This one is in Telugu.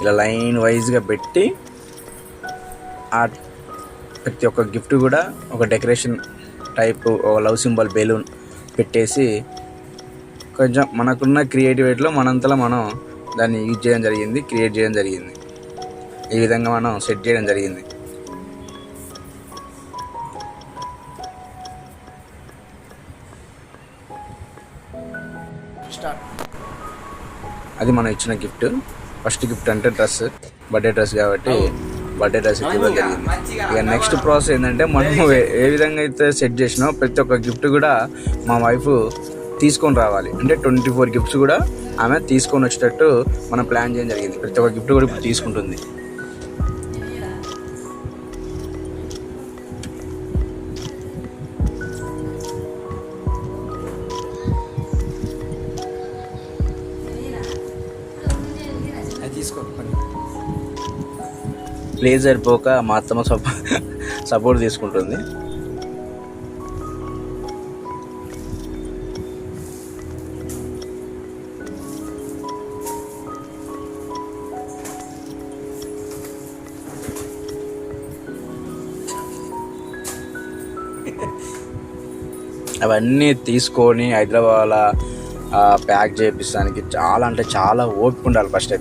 ఇలా లైన్ వైజ్గా పెట్టి ఆ ప్రతి ఒక్క గిఫ్ట్ కూడా ఒక డెకరేషన్ టైప్ ఒక లవ్ సింబల్ బెలూన్ పెట్టేసి కొంచెం మనకున్న క్రియేటివిటీలో మనంతలో మనం దాన్ని యూజ్ చేయడం జరిగింది, క్రియేట్ చేయడం జరిగింది. ఈ విధంగా మనం సెట్ చేయడం జరిగింది. అది మనం ఇచ్చిన గిఫ్ట్. ఫస్ట్ గిఫ్ట్ అంటే డ్రెస్, బర్త్డే డ్రెస్ కాబట్టి బర్త్డే డ్రెస్ ఇవ్వడం జరిగింది. ఇక నెక్స్ట్ ప్రాసెస్ ఏంటంటే మనము ఏ విధంగా అయితే సెట్ చేసినామో ప్రతి ఒక్క గిఫ్ట్ కూడా మా వైఫ్ తీసుకొని రావాలి. అంటే 24 గిఫ్ట్స్ కూడా ఆమె తీసుకొని వచ్చేటట్టు మనం ప్లాన్ చేయడం జరిగింది. ప్రతి ఒక్క గిఫ్ట్ కూడా ఇప్పుడు తీసుకుంటుంది. ప్లేస్ సరిపోక మా అత్తమ్మ సపోర్ట్ తీసుకుంటుంది. అవన్నీ తీసుకొని హైదరాబాద్లో ప్యాక్ చేయించడానికి చాలా అంటే చాలా ఓపిక ఉండాలి. ఫస్ట్ అయితే